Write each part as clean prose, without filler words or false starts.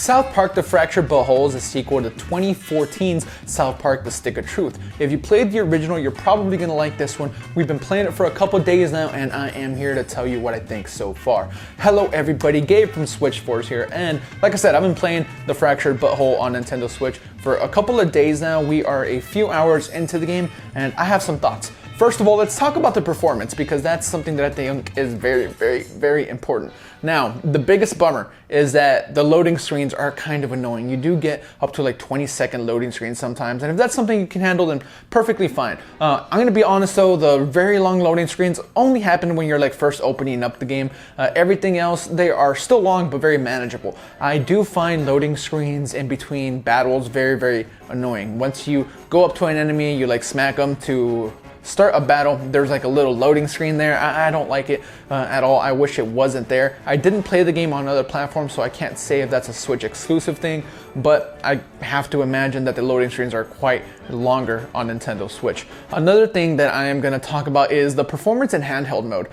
South Park: The Fractured But Whole is a sequel to 2014's South Park: The Stick of Truth. If you played the original, you're probably going to like this one. We've been playing it for a couple days now, and I am here to tell you what I think so far. Hello everybody, Gabe from Switch Force here, and like I said, I've been playing The Fractured But Whole on Nintendo Switch for a couple of days now. We are a few hours into the game, and I have some thoughts. First of all, let's talk about the performance, because that's something that I think is very important. Now, the biggest bummer is that the loading screens are kind of annoying. You do get up to like 20-second loading screens sometimes, and if that's something you can handle, then perfectly fine. I'm gonna be honest though, the very long loading screens only happen when you're like first opening up the game. Everything else, they are still long, but very manageable. I do find loading screens in between battles very annoying. Once you go up to an enemy, you like smack them to start a battle, there's like a little loading screen there. I don't like it at all. I wish it wasn't there. I didn't play the game on other platforms, so I can't say if that's a Switch exclusive thing, but I have to imagine that the loading screens are quite longer on Nintendo Switch. Another thing that I am going to talk about is the performance in handheld mode.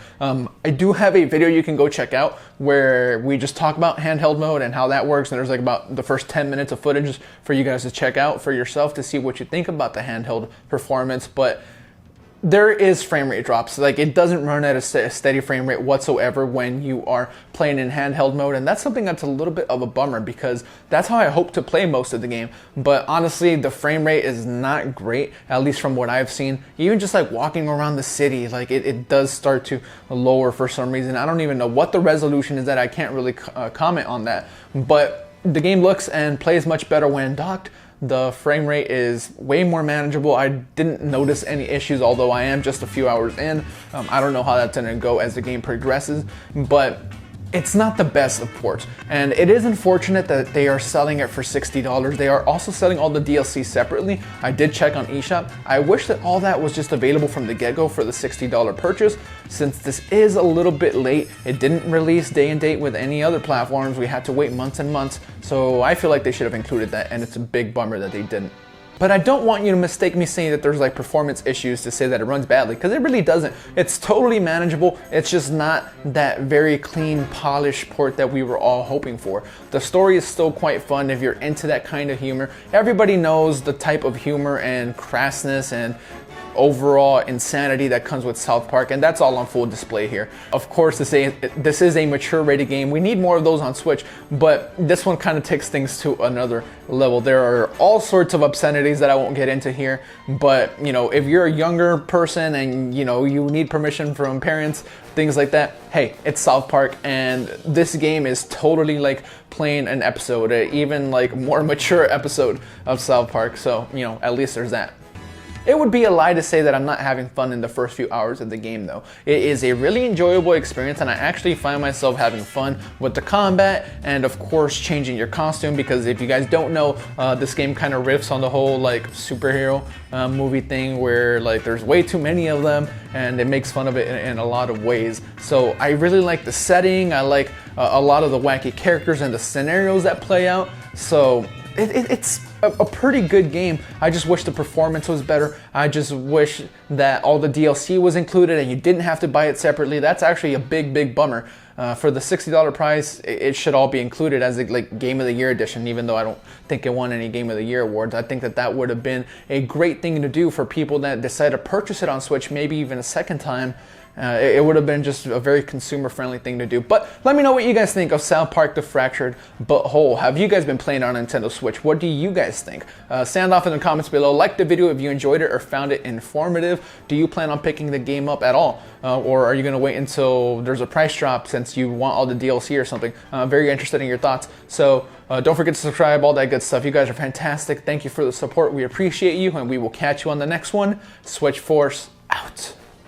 I do have a video you can go check out where we just talk about handheld mode and how that works, and there's like about the first 10 minutes of footage for you guys to check out for yourself to see what you think about the handheld performance. But there is frame rate drops. Like, it doesn't run at a steady frame rate whatsoever when you are playing in handheld mode, and that's something that's a little bit of a bummer because that's how I hope to play most of the game. But honestly, the frame rate is not great, at least from what I've seen. Even just like walking around the city, like it does start to lower for some reason. I don't even know what the resolution is that. I can't really comment on that, but the game looks and plays much better when docked. The frame rate is way more manageable. I didn't notice any issues, although I am just a few hours in. I don't know how that's gonna go as the game progresses, but it's not the best of ports, and it is unfortunate that they are selling it for $60. They are also selling all the DLC separately. I did check on eShop. I wish that all that was just available from the get-go for the $60 purchase. Since this is a little bit late, it didn't release day and date with any other platforms. We had to wait months and months, so I feel like they should have included that, and it's a big bummer that they didn't. But I don't want you to mistake me saying that there's like performance issues to say that it runs badly, because it really doesn't. It's totally manageable. It's just not that very clean, polished port that we were all hoping for. The story is still quite fun if you're into that kind of humor. Everybody knows the type of humor and crassness and overall insanity that comes with South Park, and that's all on full display here. Of course, this is a mature rated game. We need more of those on Switch, but this one kind of takes things to another level. There are all sorts of obscenities that I won't get into here, but you know, if you're a younger person and you know you need permission from parents, things like that, hey, it's South Park, and this game is totally like playing an episode, even like more mature episode of South Park. So you know, at least there's that. It would be a lie to say that I'm not having fun in the first few hours of the game though. It is a really enjoyable experience, and I actually find myself having fun with the combat and of course changing your costume, because if you guys don't know, this game kind of riffs on the whole like superhero movie thing where like there's way too many of them, and it makes fun of it in a lot of ways. So I really like the setting. I like a lot of the wacky characters and the scenarios that play out. So it's a pretty good game. I just wish the performance was better. I just wish that all the DLC was included and you didn't have to buy it separately. That's actually a big bummer. For the $60 price, it should all be included as a like Game of the Year edition, even though I don't think it won any Game of the Year awards. I think that that would have been a great thing to do for people that decide to purchase it on Switch, maybe even a second time. It would have been just a very consumer-friendly thing to do. But let me know what you guys think of South Park: The Fractured But Whole. Have you guys been playing on Nintendo Switch? What do you guys think? Sound off in the comments below. Like the video if you enjoyed it or found it informative. Do you plan on picking the game up at all? Or are you going to wait until there's a price drop since you want all the DLC or something? Very interested in your thoughts. So don't forget to subscribe, all that good stuff. You guys are fantastic. Thank you for the support. We appreciate you, and we will catch you on the next one. Switch Force out.